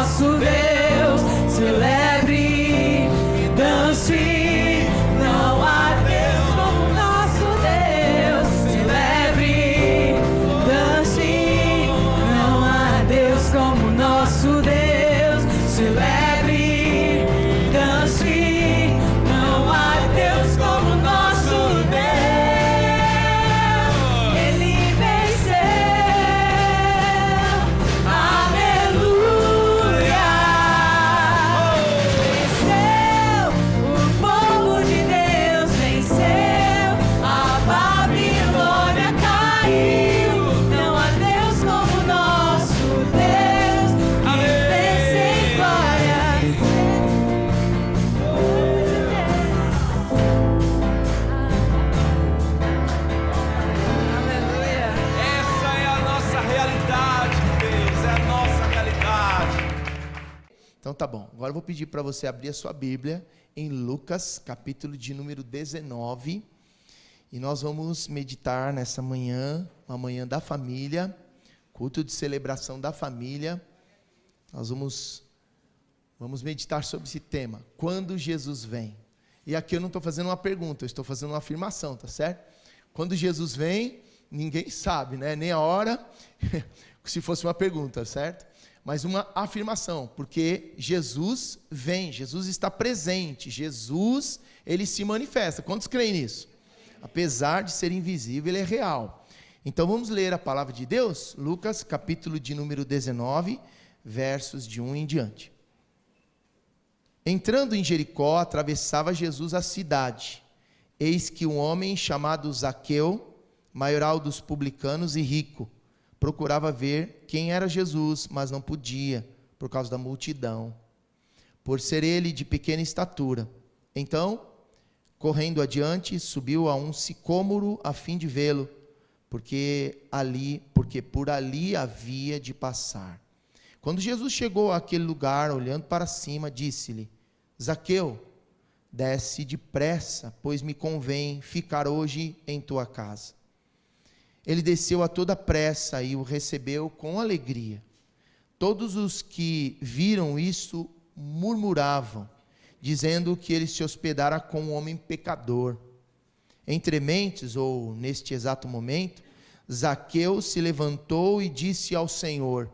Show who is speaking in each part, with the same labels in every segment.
Speaker 1: nosso Deus. Celebre, dance, não há Deus como nosso Deus. Celebre, dance, não há Deus como nosso Deus. Celebre, dance, não há Deus como nosso Deus. Ele venceu, aleluia. Venceu, o povo de Deus venceu, a Babilônia caiu. Não há Deus como nosso Deus, que vence em glória. Aleluia.
Speaker 2: Essa é a nossa realidade, Deus, é a nossa realidade.
Speaker 3: Então tá bom, agora eu vou pedir para você abrir a sua Bíblia em Lucas, capítulo de número 19, e nós vamos meditar nessa manhã, uma manhã da família, culto de celebração da família. Nós vamos meditar sobre esse tema, quando Jesus vem. E aqui eu não estou fazendo uma pergunta, eu estou fazendo uma afirmação, tá certo? Quando Jesus vem, ninguém sabe, né? Nem a hora, se fosse uma pergunta, certo? Mas uma afirmação, porque Jesus vem, Jesus está presente, Jesus, ele se manifesta. Quantos creem nisso? Apesar de ser invisível, ele é real. Então vamos ler a palavra de Deus, Lucas, capítulo de número 19, versos de 1 em diante. Entrando em Jericó, atravessava Jesus a cidade. Eis que um homem chamado Zaqueu, maioral dos publicanos e rico, procurava ver quem era Jesus, mas não podia, por causa da multidão, por ser ele de pequena estatura. Então, correndo adiante, subiu a um sicômoro a fim de vê-lo, porque por ali havia de passar. Quando Jesus chegou àquele lugar, olhando para cima, disse-lhe: Zaqueu, desce depressa, pois me convém ficar hoje em tua casa. Ele desceu a toda pressa e o recebeu com alegria. Todos os que viram isso murmuravam, dizendo que ele se hospedara com um homem pecador. Entre mentes, ou neste exato momento, Zaqueu se levantou e disse ao Senhor: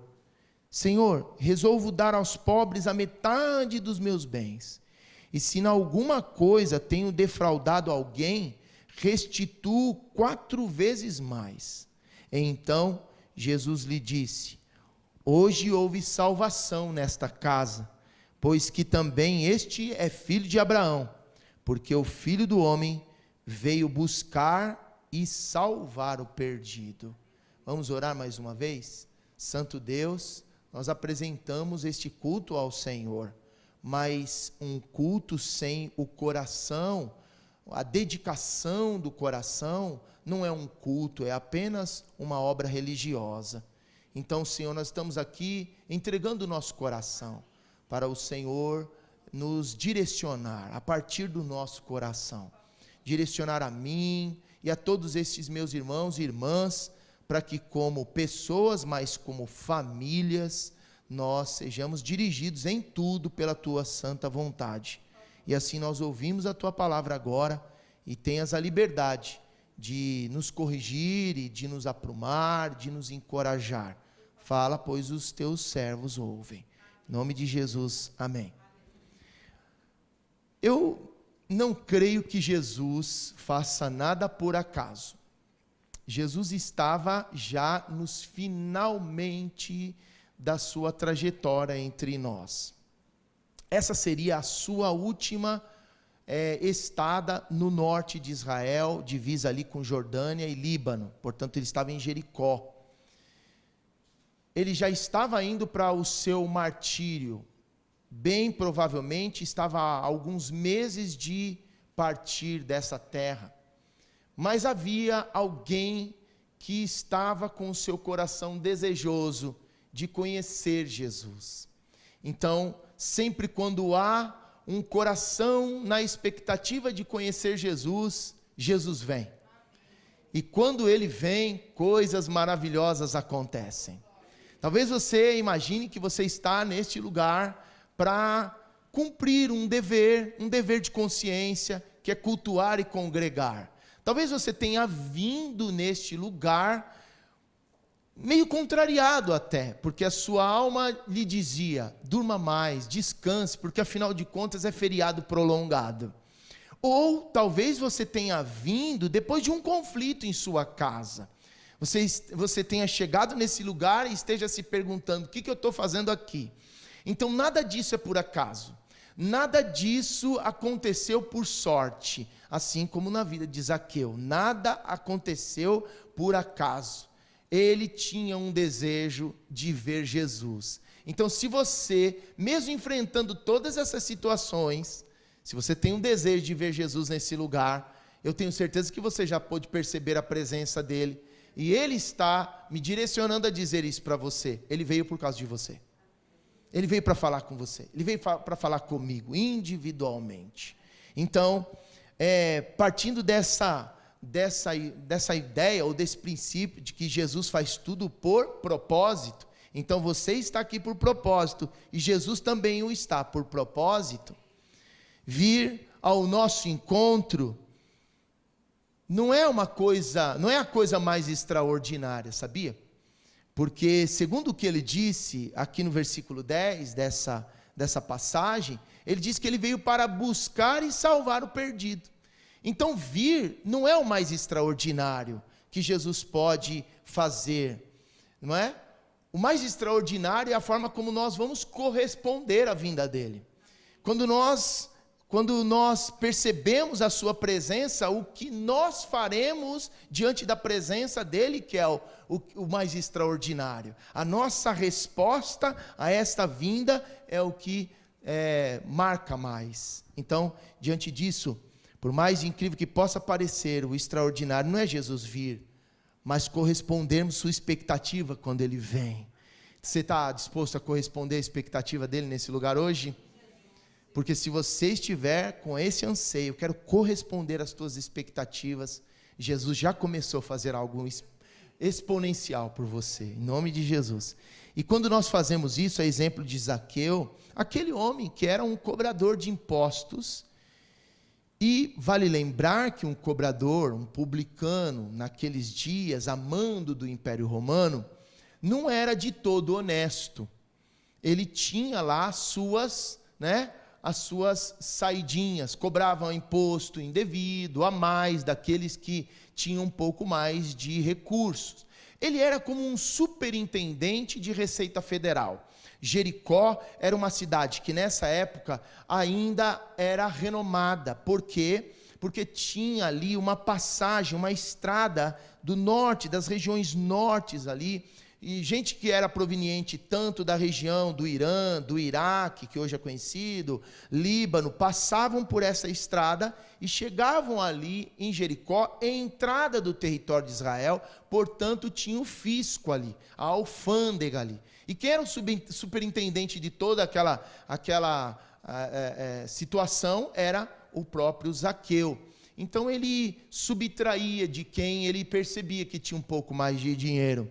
Speaker 3: Senhor, resolvo dar aos pobres a metade dos meus bens. E se em alguma coisa tenho defraudado alguém, restituo 4 vezes mais. Então Jesus lhe disse: hoje houve salvação nesta casa, pois que também este é filho de Abraão, porque o Filho do Homem veio buscar e salvar o perdido. Vamos orar mais uma vez? Santo Deus, nós apresentamos este culto ao Senhor, mas um culto sem o coração, a dedicação do coração, não é um culto, é apenas uma obra religiosa. Então, Senhor, nós estamos aqui entregando o nosso coração para o Senhor nos direcionar a partir do nosso coração, direcionar a mim e a todos esses meus irmãos e irmãs, para que como pessoas, mas como famílias, nós sejamos dirigidos em tudo pela Tua santa vontade. E assim nós ouvimos a Tua palavra agora, e tenhas a liberdade de nos corrigir e de nos aprumar, de nos encorajar. Fala, pois os Teus servos ouvem. Em nome de Jesus, amém. Eu não creio que Jesus faça nada por acaso. Jesus estava já nos finalmente da sua trajetória entre nós. Essa seria a sua última estada no norte de Israel, divisa ali com Jordânia e Líbano. Portanto, ele estava em Jericó. Ele já estava indo para o seu martírio. Bem provavelmente estava há alguns meses de partir dessa terra. Mas havia alguém que estava com o seu coração desejoso de conhecer Jesus. Então, sempre quando há um coração na expectativa de conhecer Jesus, Jesus vem. E quando ele vem, coisas maravilhosas acontecem. Talvez você imagine que você está neste lugar para cumprir um dever de consciência, que é cultuar e congregar. Talvez você tenha vindo neste lugar meio contrariado até, porque a sua alma lhe dizia: durma mais, descanse, porque afinal de contas é feriado prolongado. Ou talvez você tenha vindo depois de um conflito em sua casa. Você tenha chegado nesse lugar e esteja se perguntando: o que eu estou fazendo aqui? Então nada disso é por acaso. Nada disso aconteceu por sorte, assim como na vida de Zaqueu. Nada aconteceu por acaso. Ele tinha um desejo de ver Jesus. Então, se você, mesmo enfrentando todas essas situações, se você tem um desejo de ver Jesus nesse lugar, eu tenho certeza que você já pôde perceber a presença dele. E ele está me direcionando a dizer isso para você. Ele veio por causa de você. Ele veio para falar com você. Ele veio para falar comigo, individualmente. Então, partindo dessa ideia, ou desse princípio de que Jesus faz tudo por propósito, então você está aqui por propósito, e Jesus também o está por propósito. Vir ao nosso encontro não é a coisa mais extraordinária, sabia? Porque, segundo o que ele disse aqui no versículo 10 dessa passagem, ele diz que ele veio para buscar e salvar o perdido. Então, vir não é o mais extraordinário que Jesus pode fazer, não é? O mais extraordinário é a forma como nós vamos corresponder à vinda dele. Quando nós percebemos a sua presença, o que nós faremos diante da presença dele, que é o mais extraordinário. A nossa resposta a esta vinda é o que marca mais. Então, diante disso, por mais incrível que possa parecer, o extraordinário não é Jesus vir, mas correspondermos sua expectativa quando ele vem. Você está disposto a corresponder à expectativa dele nesse lugar hoje? Porque se você estiver com esse anseio, quero corresponder às tuas expectativas, Jesus já começou a fazer algo exponencial por você, em nome de Jesus. E quando nós fazemos isso, a exemplo de Zaqueu, aquele homem que era um cobrador de impostos, e vale lembrar que um cobrador, um publicano, naqueles dias, amando do Império Romano, não era de todo honesto. Ele tinha lá as suas saidinhas, cobravam imposto indevido, a mais daqueles que tinham um pouco mais de recursos. Ele era como um superintendente de Receita Federal. Jericó era uma cidade que nessa época ainda era renomada. Por quê? Porque tinha ali uma passagem, uma estrada do norte, das regiões nortes ali, e gente que era proveniente tanto da região do Irã, do Iraque, que hoje é conhecido, Líbano, passavam por essa estrada e chegavam ali em Jericó, entrada do território de Israel, portanto tinha o fisco ali, a alfândega ali. E quem era o superintendente de toda aquela situação era o próprio Zaqueu. Então ele subtraía de quem ele percebia que tinha um pouco mais de dinheiro.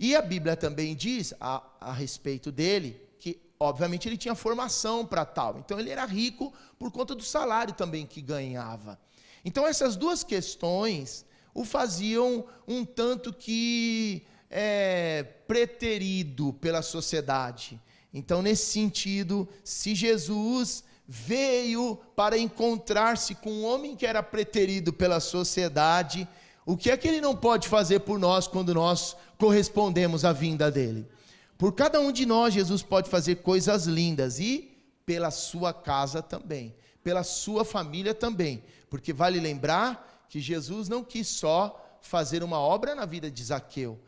Speaker 3: E a Bíblia também diz a respeito dele, que obviamente ele tinha formação para tal. Então ele era rico por conta do salário também que ganhava. Então essas duas questões o faziam um tanto que preterido pela sociedade. Então nesse sentido, se Jesus veio para encontrar-se com um homem que era preterido pela sociedade, o que é que ele não pode fazer por nós quando nós correspondemos à vinda dele? Por cada um de nós, Jesus pode fazer coisas lindas, e pela sua casa também, pela sua família também, porque vale lembrar que Jesus não quis só fazer uma obra na vida de Zaqueu.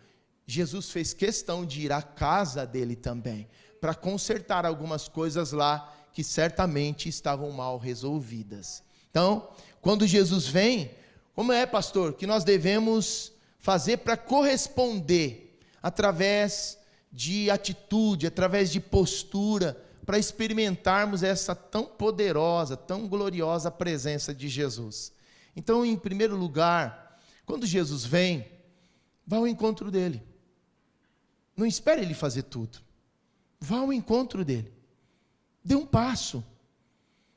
Speaker 3: Jesus fez questão de ir à casa dele também, para consertar algumas coisas lá que certamente estavam mal resolvidas. Então, quando Jesus vem, como é, pastor, que nós devemos fazer para corresponder através de atitude, através de postura, para experimentarmos essa tão poderosa, tão gloriosa presença de Jesus? Então, em primeiro lugar, quando Jesus vem, vá ao encontro dele. Não espere ele fazer tudo. Vá ao encontro dele. Dê um passo.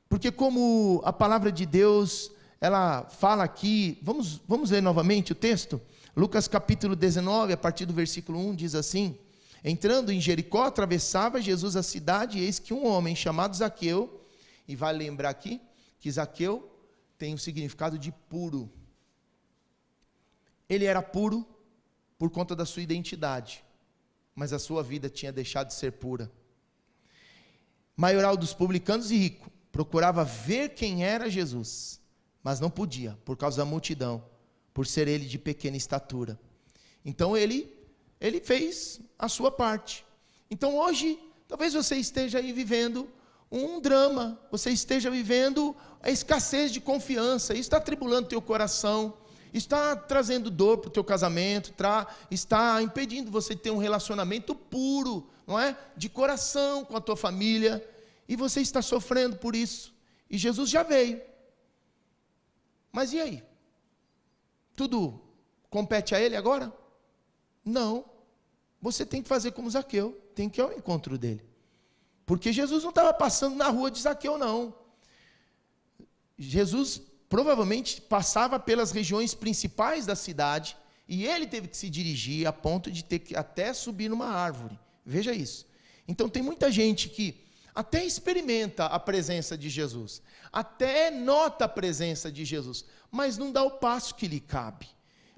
Speaker 3: Porque como a palavra de Deus, ela fala aqui, vamos ler novamente o texto? Lucas capítulo 19, a partir do versículo 1, diz assim: entrando em Jericó, atravessava Jesus a cidade, e eis que um homem chamado Zaqueu, e vale lembrar aqui, que Zaqueu tem o significado de puro. Ele era puro por conta da sua identidade, mas a sua vida tinha deixado de ser pura. Maioral dos publicanos e rico, procurava ver quem era Jesus, mas não podia, por causa da multidão, por ser ele de pequena estatura. Então ele fez a sua parte. Então hoje, talvez você esteja aí vivendo um drama, você esteja vivendo a escassez de confiança, isso está atribulando teu coração, está trazendo dor para o teu casamento, está impedindo você de ter um relacionamento puro, não é? De coração com a tua família, e você está sofrendo por isso, e Jesus já veio. Mas e aí? Tudo compete a ele agora? Não. Você tem que fazer como Zaqueu, tem que ir ao encontro dele. Porque Jesus não estava passando na rua de Zaqueu, não. Jesus provavelmente passava pelas regiões principais da cidade, e ele teve que se dirigir a ponto de ter que até subir numa árvore. Veja isso. Então tem muita gente que até experimenta a presença de Jesus, até nota a presença de Jesus, mas não dá o passo que lhe cabe.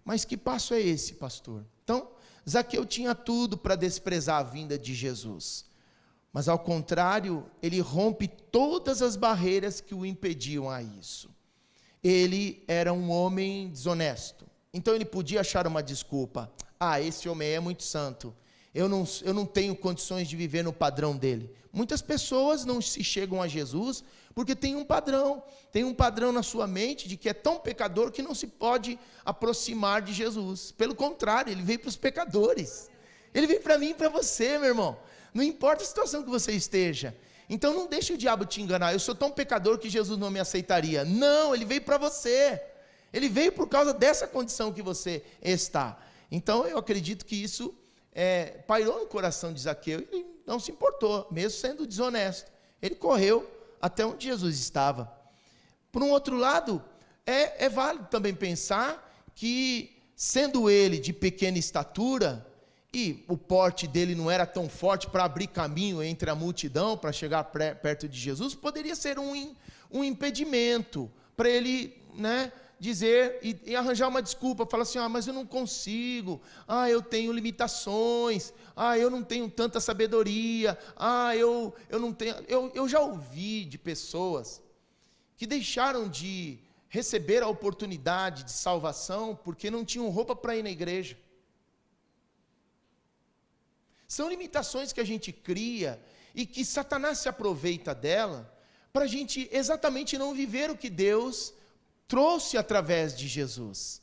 Speaker 3: Mas que passo é esse, pastor? Então, Zaqueu tinha tudo para desprezar a vinda de Jesus, mas ao contrário, ele rompe todas as barreiras que o impediam a isso. Ele era um homem desonesto, então ele podia achar uma desculpa: esse homem é muito santo, eu não tenho condições de viver no padrão dele. Muitas pessoas não se chegam a Jesus porque tem um padrão na sua mente de que é tão pecador que não se pode aproximar de Jesus. Pelo contrário, ele veio para os pecadores, ele veio para mim e para você, meu irmão, não importa a situação que você esteja. Então não deixe o diabo te enganar: eu sou tão pecador que Jesus não me aceitaria. Não, ele veio para você, ele veio por causa dessa condição que você está. Então eu acredito que isso pairou no coração de Zaqueu, ele não se importou, mesmo sendo desonesto, ele correu até onde Jesus estava. Por um outro lado, é válido também pensar que, sendo ele de pequena estatura, e o porte dele não era tão forte para abrir caminho entre a multidão, para chegar perto de Jesus, poderia ser um impedimento para ele, dizer e arranjar uma desculpa, falar assim: mas eu não consigo, eu tenho limitações, eu não tenho tanta sabedoria, eu não tenho. Eu já ouvi de pessoas que deixaram de receber a oportunidade de salvação porque não tinham roupa para ir na igreja. São limitações que a gente cria e que Satanás se aproveita dela para a gente exatamente não viver o que Deus trouxe através de Jesus.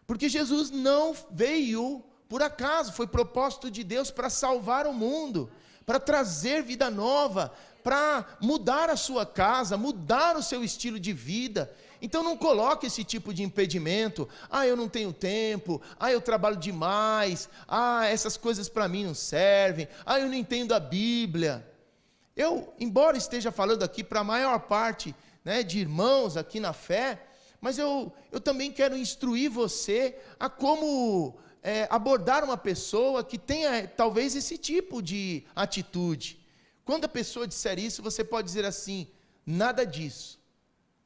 Speaker 3: Porque Jesus não veio por acaso, foi propósito de Deus para salvar o mundo, para trazer vida nova, para mudar a sua casa, mudar o seu estilo de vida. Então não coloque esse tipo de impedimento: eu não tenho tempo, eu trabalho demais, essas coisas para mim não servem, eu não entendo a Bíblia. Eu, embora esteja falando aqui para a maior parte de irmãos aqui na fé, mas eu também quero instruir você a como abordar uma pessoa que tenha talvez esse tipo de atitude. Quando a pessoa disser isso, você pode dizer assim: nada disso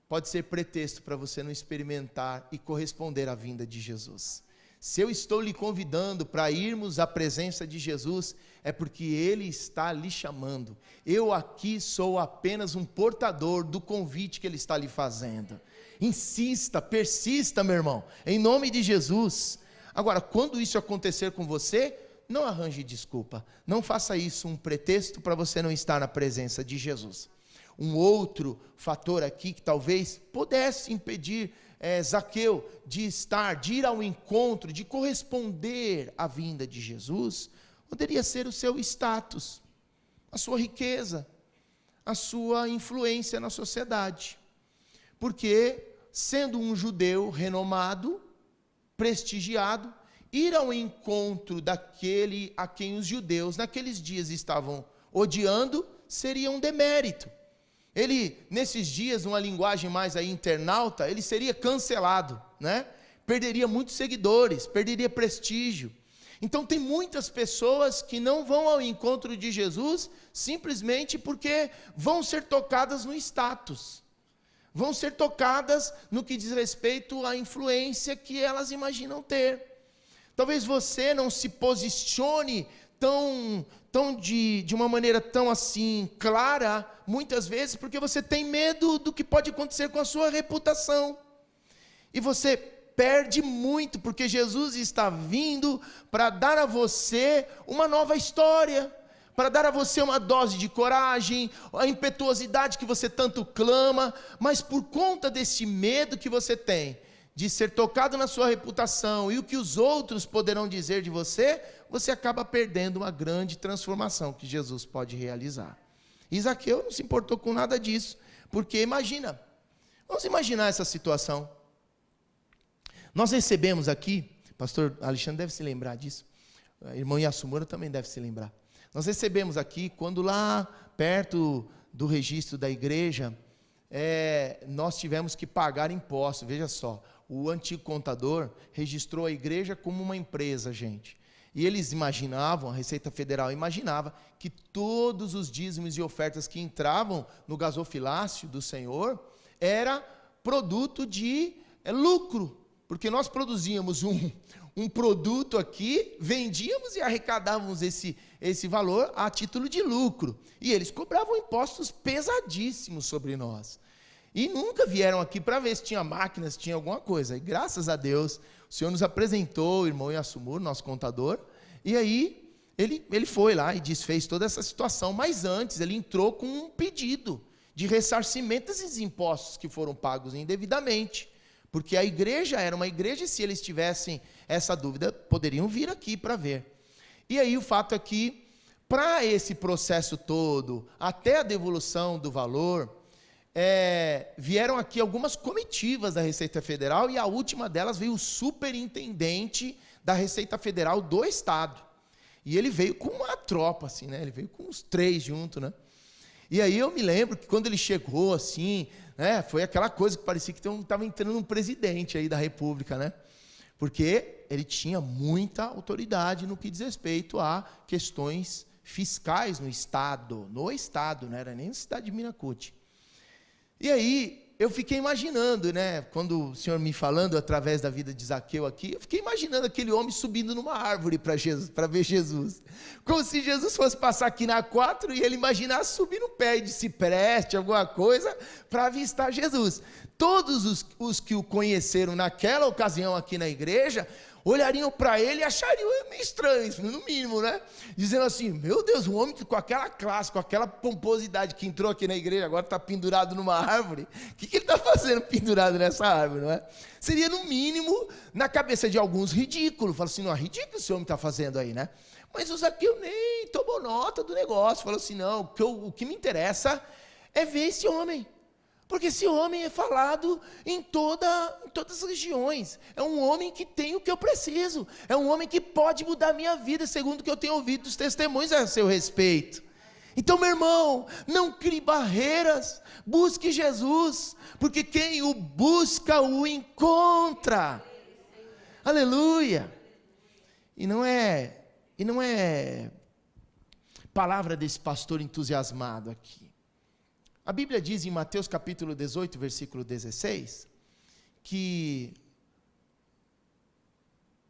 Speaker 3: pode ser pretexto para você não experimentar e corresponder à vinda de Jesus. Se eu estou lhe convidando para irmos à presença de Jesus, é porque Ele está lhe chamando. Eu aqui sou apenas um portador do convite que Ele está lhe fazendo. Insista, persista, meu irmão, em nome de Jesus. Agora, quando isso acontecer com você, não arranje desculpa, não faça isso um pretexto para você não estar na presença de Jesus. Um outro fator aqui que talvez pudesse impedir Zaqueu de ir ao encontro, de corresponder à vinda de Jesus, poderia ser o seu status, a sua riqueza, a sua influência na sociedade. Porque, sendo um judeu renomado, prestigiado, ir ao encontro daquele a quem os judeus naqueles dias estavam odiando seria um demérito. Ele, nesses dias, numa linguagem mais aí internauta, ele seria cancelado, né? Perderia muitos seguidores, perderia prestígio. Então tem muitas pessoas que não vão ao encontro de Jesus simplesmente porque vão ser tocadas no status, vão ser tocadas no que diz respeito à influência que elas imaginam ter. Talvez você não se posicione de uma maneira tão assim clara, muitas vezes, porque você tem medo do que pode acontecer com a sua reputação. E você perde muito, porque Jesus está vindo para dar a você uma nova história, para dar a você uma dose de coragem, a impetuosidade que você tanto clama, mas por conta desse medo que você tem, de ser tocado na sua reputação e o que os outros poderão dizer de você, você acaba perdendo uma grande transformação que Jesus pode realizar. E Zaqueu não se importou com nada disso, porque vamos imaginar essa situação. Nós recebemos aqui, pastor Alexandre deve se lembrar disso, irmão Yasumura também deve se lembrar. Nós recebemos aqui, quando lá perto do registro da igreja, nós tivemos que pagar impostos. Veja só, o antigo contador registrou a igreja como uma empresa, gente. E eles imaginavam, a Receita Federal imaginava, que todos os dízimos e ofertas que entravam no gasofilácio do Senhor, era produto de lucro. Porque nós produzíamos um produto aqui, vendíamos e arrecadávamos esse valor a título de lucro. E eles cobravam impostos pesadíssimos sobre nós. E nunca vieram aqui para ver se tinha máquina, se tinha alguma coisa. E graças a Deus, o Senhor nos apresentou o irmão Yasumur, nosso contador, e aí ele foi lá e desfez toda essa situação. Mas antes ele entrou com um pedido de ressarcimento desses impostos que foram pagos indevidamente. Porque a igreja era uma igreja e se eles tivessem essa dúvida, poderiam vir aqui para ver. E aí o fato é que, para esse processo todo, até a devolução do valor, vieram aqui algumas comitivas da Receita Federal e a última delas veio o superintendente da Receita Federal do Estado. E ele veio com uma tropa, assim, né? Ele veio com uns 3 juntos, né? E aí eu me lembro que quando ele chegou, assim, foi aquela coisa que parecia que estava entrando um presidente aí da República, né? Porque ele tinha muita autoridade no que diz respeito a questões fiscais no Estado, não era nem na cidade de Miracuti. E aí, eu fiquei imaginando, né, quando o Senhor me falando através da vida de Zaqueu aqui, eu fiquei imaginando aquele homem subindo numa árvore para ver Jesus. Como se Jesus fosse passar aqui na 4 e ele imaginasse subir no pé de cipreste, alguma coisa, para avistar Jesus. Todos os que o conheceram naquela ocasião aqui na igreja, olhariam para ele e achariam meio estranho, no mínimo, né? Dizendo assim, meu Deus, um homem com aquela classe, com aquela pomposidade que entrou aqui na igreja, agora está pendurado numa árvore, o que ele está fazendo pendurado nessa árvore, não é? Seria, no mínimo, na cabeça de alguns ridículo. Fala assim, não, é ridículo esse homem está fazendo aí, né? Mas o Zaqueu nem tomou nota do negócio, falou assim, não, o que me interessa é ver esse homem. Porque esse homem é falado em todas as regiões. É um homem que tem o que eu preciso. É um homem que pode mudar a minha vida, segundo o que eu tenho ouvido dos testemunhos a seu respeito. Então, meu irmão, não crie barreiras. Busque Jesus. Porque quem o busca, o encontra. Aleluia. E não é palavra desse pastor entusiasmado aqui. A Bíblia diz em Mateus capítulo 18, versículo 16, que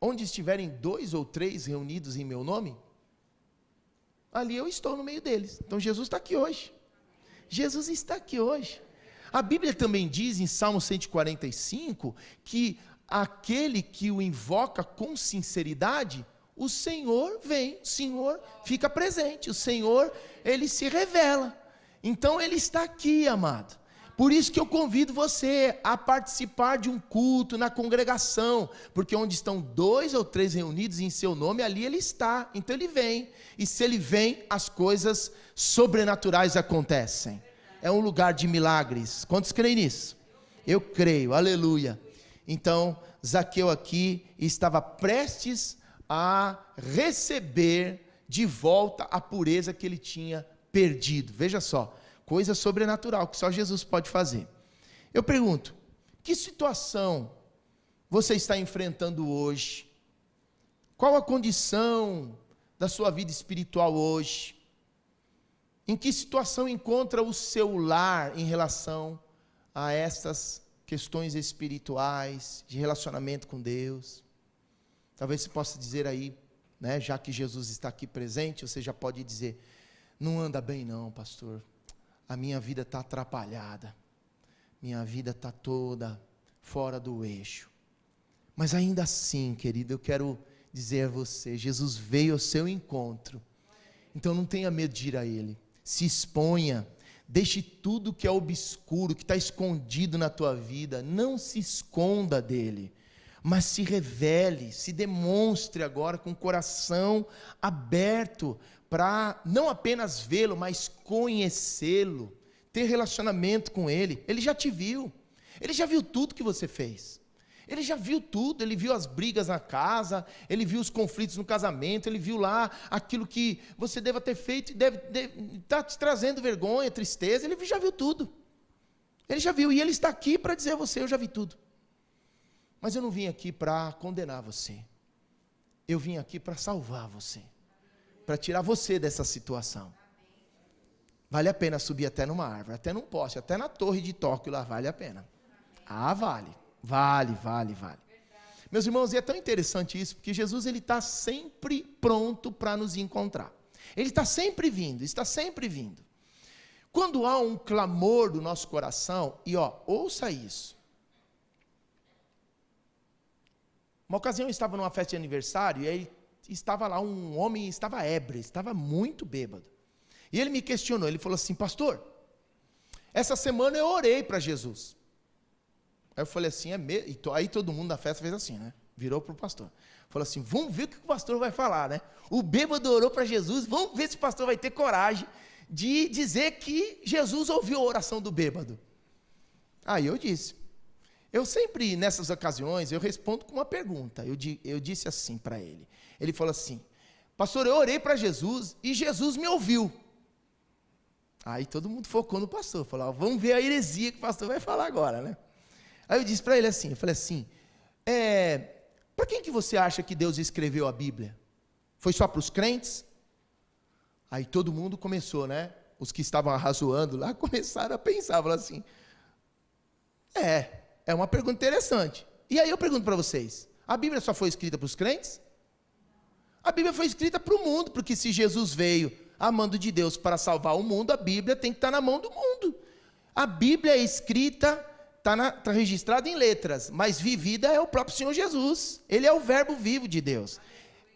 Speaker 3: onde estiverem 2 ou 3 reunidos em meu nome, ali eu estou no meio deles. Então Jesus está aqui hoje. Jesus está aqui hoje. A Bíblia também diz em Salmo 145, que aquele que o invoca com sinceridade, o Senhor vem, o Senhor fica presente, o Senhor, ele se revela. Então ele está aqui, amado. Por isso que eu convido você a participar de um culto na congregação, porque onde estão 2 ou 3 reunidos em seu nome, ali ele está. Então ele vem, e se ele vem, as coisas sobrenaturais acontecem. É um lugar de milagres. Quantos creem nisso? Eu creio, aleluia. Então, Zaqueu aqui estava prestes a receber de volta a pureza que ele tinha perdido. Veja só, coisa sobrenatural que só Jesus pode fazer. Eu pergunto, que situação você está enfrentando hoje? Qual a condição da sua vida espiritual hoje? Em que situação encontra o seu lar em relação a essas questões espirituais, de relacionamento com Deus? Talvez você possa dizer aí, né, já que Jesus está aqui presente, você já pode dizer, não anda bem não, pastor, a minha vida está atrapalhada, minha vida está toda fora do eixo. Mas ainda assim, querido, eu quero dizer a você, Jesus veio ao seu encontro, então não tenha medo de ir a Ele, se exponha, deixe tudo que é obscuro, que está escondido na tua vida, não se esconda dEle, mas se revele, se demonstre agora com o coração aberto, para não apenas vê-lo, mas conhecê-lo, ter relacionamento com Ele. Ele já te viu, Ele já viu tudo que você fez, Ele já viu tudo, Ele viu as brigas na casa, Ele viu os conflitos no casamento, Ele viu lá aquilo que você deva ter feito e deve estar te trazendo vergonha, tristeza, Ele já viu tudo, Ele já viu, e Ele está aqui para dizer a você, eu já vi tudo, mas eu não vim aqui para condenar você, eu vim aqui para salvar você, para tirar você dessa situação. Vale a pena subir até numa árvore, até num poste, até na torre de Tóquio lá, vale a pena. Ah, vale. Meus irmãos, e é tão interessante isso, porque Jesus ele está sempre pronto para nos encontrar. Ele está sempre vindo. Quando há um clamor do nosso coração, e ouça isso. Uma ocasião eu estava numa festa de aniversário, e aí estava lá um homem, estava ébrio, estava muito bêbado. E ele me questionou, ele falou assim, pastor, essa semana eu orei para Jesus. Aí eu falei assim, aí todo mundo da festa fez assim, né? Virou para o pastor. Falou assim, vamos ver o que o pastor vai falar, né? O bêbado orou para Jesus, vamos ver se o pastor vai ter coragem de dizer que Jesus ouviu a oração do bêbado. Aí eu disse, eu sempre nessas ocasiões, eu respondo com uma pergunta. Eu disse assim para ele. Ele falou assim, pastor, eu orei para Jesus e Jesus me ouviu. Aí todo mundo focou no pastor, falou, vamos ver a heresia que o pastor vai falar agora, né? Aí eu disse para ele assim, eu falei assim, para quem que você acha que Deus escreveu a Bíblia? Foi só para os crentes? Aí todo mundo começou, né? Os que estavam arrazoando lá começaram a pensar, falaram assim, é uma pergunta interessante. E aí eu pergunto para vocês, a Bíblia só foi escrita para os crentes? A Bíblia foi escrita para o mundo, porque se Jesus veio a mando de Deus para salvar o mundo, a Bíblia tem que estar na mão do mundo. A Bíblia é escrita, está registrada em letras, mas vivida é o próprio Senhor Jesus. Ele é o verbo vivo de Deus.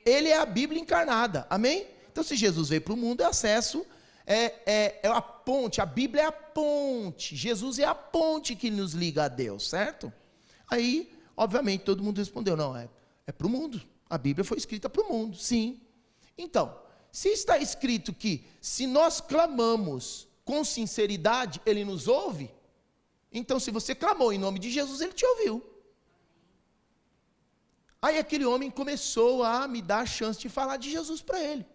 Speaker 3: Ele é a Bíblia encarnada, amém? Então se Jesus veio para o mundo, é acesso, é a ponte, a Bíblia é a ponte, Jesus é a ponte que nos liga a Deus, certo? Aí, obviamente, todo mundo respondeu, não, é para o mundo, a Bíblia foi escrita para o mundo, sim. Então, se está escrito que se nós clamamos com sinceridade, Ele nos ouve, então se você clamou em nome de Jesus, Ele te ouviu. Aí aquele homem começou a me dar a chance de falar de Jesus para ele,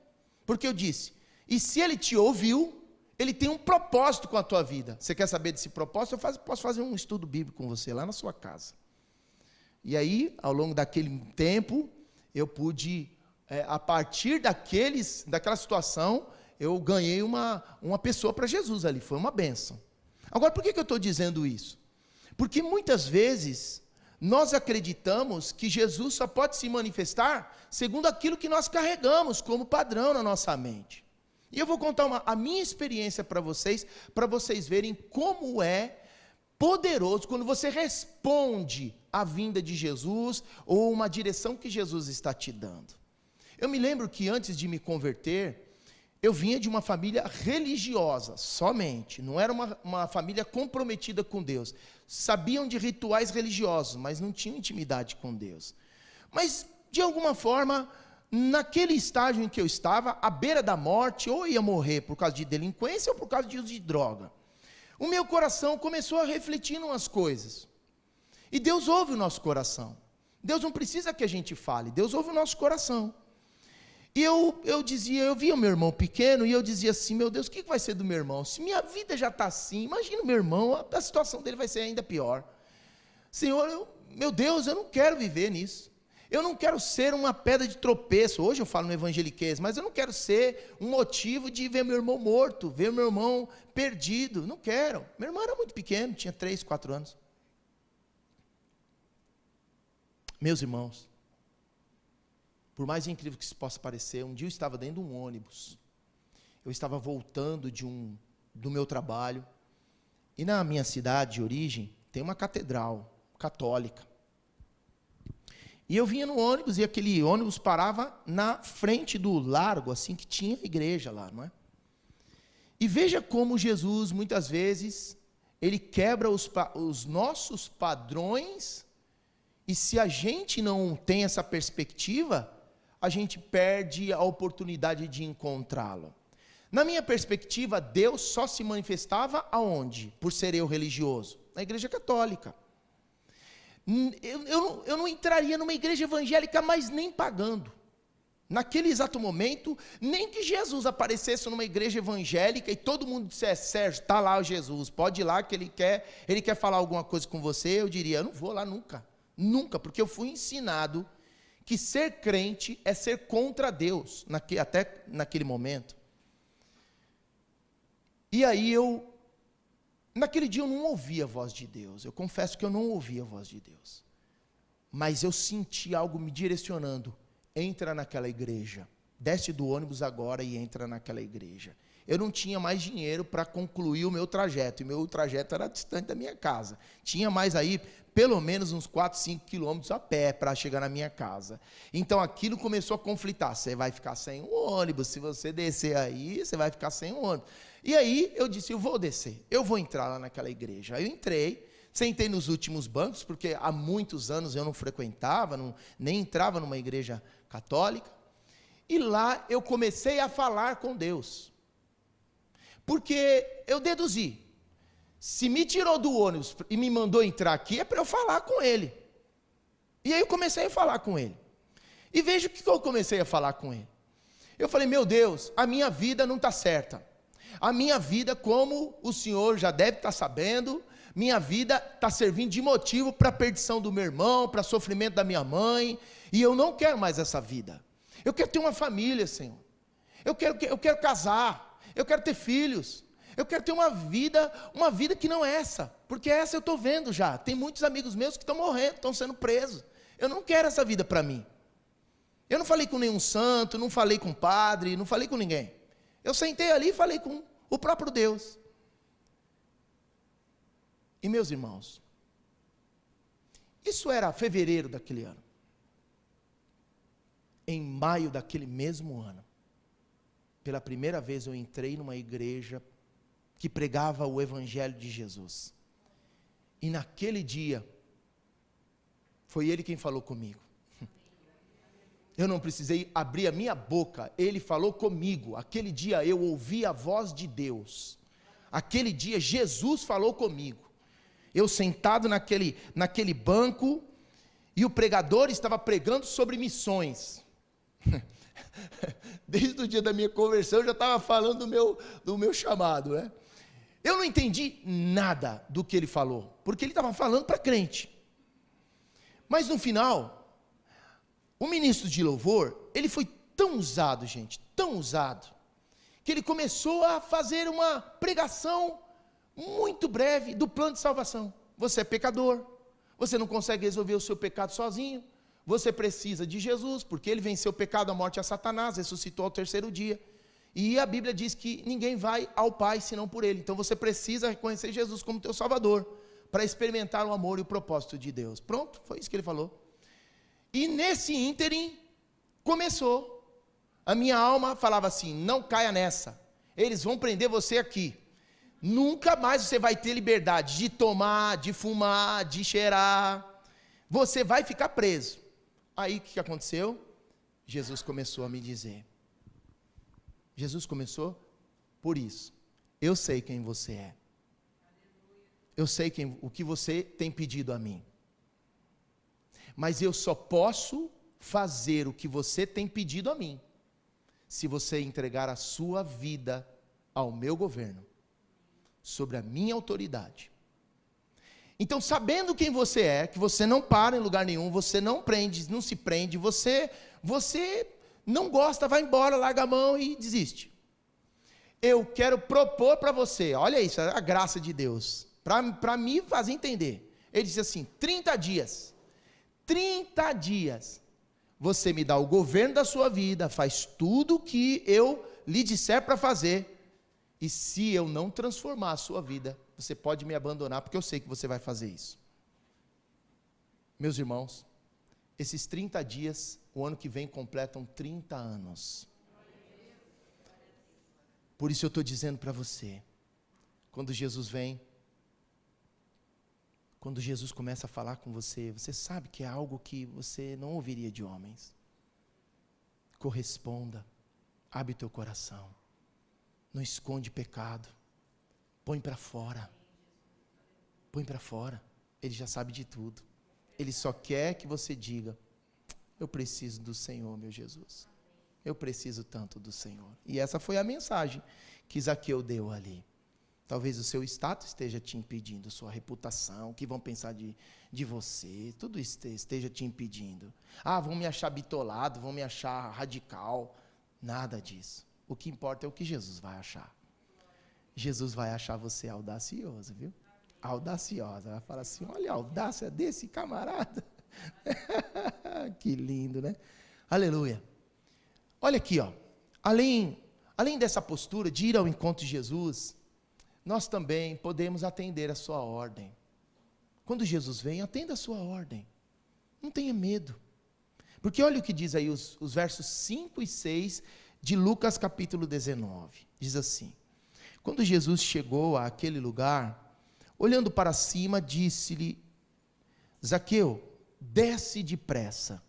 Speaker 3: porque eu disse, e se Ele te ouviu, Ele tem um propósito com a tua vida. Você quer saber desse propósito? Eu posso fazer um estudo bíblico com você lá na sua casa. E aí, ao longo daquele tempo, eu pude, a partir daquela situação, eu ganhei uma pessoa para Jesus ali, foi uma bênção. Agora, por que eu estou dizendo isso? Porque muitas vezes, nós acreditamos que Jesus só pode se manifestar segundo aquilo que nós carregamos como padrão na nossa mente. E eu vou contar a minha experiência para vocês verem como é poderoso quando você responde à vinda de Jesus ou uma direção que Jesus está te dando. Eu me lembro que antes de me converter, eu vinha de uma família religiosa, somente, não era uma família comprometida com Deus. Sabiam de rituais religiosos, mas não tinham intimidade com Deus. Mas, de alguma forma, naquele estágio em que eu estava, à beira da morte, ou ia morrer por causa de delinquência ou por causa de uso de droga, o meu coração começou a refletir em umas coisas. E Deus ouve o nosso coração. Deus não precisa que a gente fale, Deus ouve o nosso coração. E eu via o meu irmão pequeno e eu dizia assim, meu Deus, o que vai ser do meu irmão? Se minha vida já está assim, imagina o meu irmão, a situação dele vai ser ainda pior. Senhor, meu Deus, eu não quero viver nisso. Eu não quero ser uma pedra de tropeço. Hoje eu falo no evangeliquez, mas eu não quero ser um motivo de ver meu irmão morto, ver meu irmão perdido. Não quero. Meu irmão era muito pequeno, tinha 3, 4 anos. Meus irmãos, por mais incrível que isso possa parecer, um dia eu estava dentro de um ônibus. Eu estava voltando do meu trabalho. E na minha cidade de origem, tem uma catedral católica. E eu vinha no ônibus e aquele ônibus parava na frente do largo, assim, que tinha igreja lá, não é? E veja como Jesus, muitas vezes, ele quebra os nossos padrões, e se a gente não tem essa perspectiva, a gente perde a oportunidade de encontrá-lo. Na minha perspectiva, Deus só se manifestava aonde? Por ser eu religioso? Na igreja católica. Eu não entraria numa igreja evangélica, mas nem pagando. Naquele exato momento, nem que Jesus aparecesse numa igreja evangélica e todo mundo dissesse, Sérgio, está lá o Jesus, pode ir lá que ele quer falar alguma coisa com você, eu diria, eu não vou lá nunca. Nunca, porque eu fui ensinado que ser crente é ser contra Deus, até naquele momento. E aí naquele dia eu não ouvi a voz de Deus, eu confesso que eu não ouvi a voz de Deus, mas eu senti algo me direcionando, entra naquela igreja, desce do ônibus agora e entra naquela igreja. Eu não tinha mais dinheiro para concluir o meu trajeto, e meu trajeto era distante da minha casa, tinha mais aí, pelo menos uns 4, 5 quilômetros a pé para chegar na minha casa. Então aquilo começou a conflitar, você vai ficar sem o ônibus, se você descer aí, você vai ficar sem o ônibus. E aí eu disse, eu vou descer, eu vou entrar lá naquela igreja. Aí eu entrei, sentei nos últimos bancos, porque há muitos anos eu não frequentava, nem entrava numa igreja católica, e lá eu comecei a falar com Deus, porque eu deduzi, se me tirou do ônibus e me mandou entrar aqui, é para eu falar com ele. E aí eu comecei a falar com ele. E veja o que eu comecei a falar com ele. Eu falei, meu Deus, a minha vida não está certa. A minha vida, como o senhor já deve estar sabendo, minha vida está servindo de motivo para a perdição do meu irmão, para o sofrimento da minha mãe, e eu não quero mais essa vida. Eu quero ter uma família, Senhor. Eu quero casar, eu quero ter filhos. Eu quero ter uma vida que não é essa, porque essa eu estou vendo já, tem muitos amigos meus que estão morrendo, estão sendo presos, eu não quero essa vida para mim. Eu não falei com nenhum santo, não falei com padre, não falei com ninguém, eu sentei ali e falei com o próprio Deus. E meus irmãos, isso era fevereiro daquele ano, em maio daquele mesmo ano, pela primeira vez eu entrei numa igreja que pregava o evangelho de Jesus, e naquele dia, foi ele quem falou comigo, eu não precisei abrir a minha boca, ele falou comigo, aquele dia eu ouvi a voz de Deus, aquele dia Jesus falou comigo, eu sentado naquele banco, e o pregador estava pregando sobre missões, desde o dia da minha conversão, eu já estava falando do meu chamado, né? Eu não entendi nada do que ele falou, porque ele estava falando para crente. Mas no final, o ministro de louvor, ele foi tão usado, gente, tão usado, que ele começou a fazer uma pregação muito breve do plano de salvação. Você é pecador, você não consegue resolver o seu pecado sozinho, você precisa de Jesus, porque ele venceu o pecado, a morte e a Satanás, ressuscitou ao 3º dia. E a Bíblia diz que ninguém vai ao Pai senão por Ele. Então você precisa reconhecer Jesus como teu Salvador, para experimentar o amor e o propósito de Deus. Pronto, foi isso que ele falou. E nesse ínterim, começou. A minha alma falava assim, não caia nessa. Eles vão prender você aqui. Nunca mais você vai ter liberdade de tomar, de fumar, de cheirar. Você vai ficar preso. Aí o que aconteceu? Jesus começou a me dizer. Jesus começou por isso. Eu sei quem você é. Eu sei o que você tem pedido a mim. Mas eu só posso fazer o que você tem pedido a mim, se você entregar a sua vida ao meu governo, sobre a minha autoridade. Então, sabendo quem você é, que você não para em lugar nenhum, você não prende, não se prende, você não gosta, vai embora, larga a mão e desiste. Eu quero propor para você, olha isso, a graça de Deus, para me fazer entender. Ele disse assim, 30 dias, você me dá o governo da sua vida, faz tudo o que eu lhe disser para fazer, e se eu não transformar a sua vida, você pode me abandonar, porque eu sei que você vai fazer isso. Meus irmãos, esses 30 dias, o ano que vem completam 30 anos. Por isso eu estou dizendo para você, quando Jesus vem, quando Jesus começa a falar com você, você sabe que é algo que você não ouviria de homens. Corresponda, abre teu coração, não esconde pecado, põe para fora, Ele já sabe de tudo, Ele só quer que você diga, eu preciso do Senhor, meu Jesus, eu preciso tanto do Senhor. E essa foi a mensagem que Zaqueu deu ali. Talvez o seu status esteja te impedindo, sua reputação, o que vão pensar de você, tudo isso esteja te impedindo. Vão me achar bitolado, vão me achar radical, nada disso. O que importa é o que Jesus vai achar. Jesus vai achar você audacioso, viu? Audaciosa, vai falar assim, olha a audácia desse camarada. Que lindo, né? Aleluia. Olha aqui, ó. Além dessa postura de ir ao encontro de Jesus, nós também podemos atender a sua ordem. Quando Jesus vem, atenda a sua ordem. Não tenha medo. Porque olha o que diz aí os versos 5 e 6 de Lucas capítulo 19. Diz assim, quando Jesus chegou àquele lugar, olhando para cima, disse-lhe, Zaqueu, desce depressa,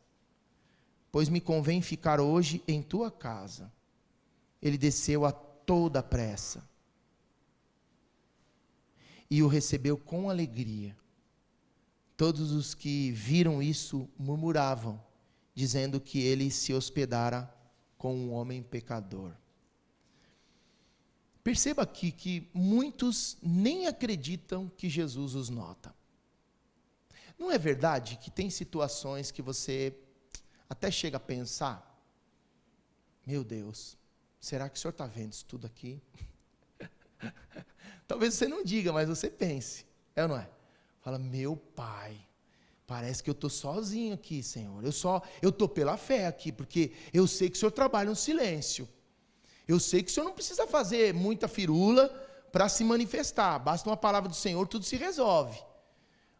Speaker 3: pois me convém ficar hoje em tua casa. Ele desceu a toda pressa e o recebeu com alegria. Todos os que viram isso murmuravam, dizendo que ele se hospedara com um homem pecador. Perceba aqui que muitos nem acreditam que Jesus os nota. Não é verdade que tem situações que você até chega a pensar, meu Deus, será que o senhor está vendo isso tudo aqui? Talvez você não diga, mas você pense, é ou não é? Fala, meu Pai, parece que eu estou sozinho aqui, Senhor, eu estou pela fé aqui, porque eu sei que o Senhor trabalha no silêncio, eu sei que o Senhor não precisa fazer muita firula para se manifestar, basta uma palavra do Senhor, tudo se resolve,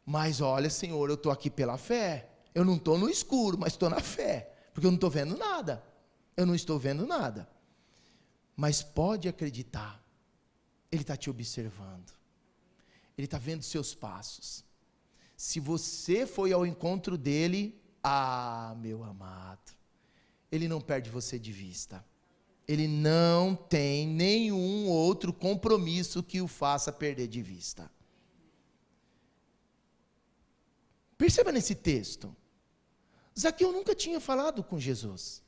Speaker 3: mas olha, Senhor, eu estou aqui pela fé, eu não estou no escuro, mas estou na fé, porque eu não estou vendo nada, mas pode acreditar, Ele está te observando, Ele está vendo seus passos. Se você foi ao encontro dEle, meu amado, Ele não perde você de vista. Ele não tem nenhum outro compromisso que o faça perder de vista. Perceba nesse texto, Zaqueu nunca tinha falado com Jesus.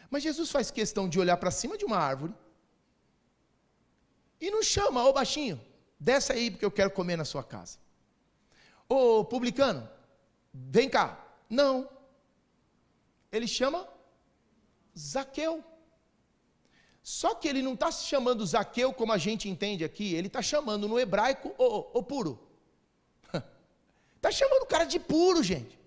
Speaker 3: Mas Jesus faz questão de olhar para cima de uma árvore e não chama, ô baixinho, desce aí porque eu quero comer na sua casa. Ô publicano, vem cá. Não. Ele chama Zaqueu. Só que ele não está chamando Zaqueu como a gente entende aqui, ele está chamando no hebraico o puro. Está chamando o cara de puro, gente.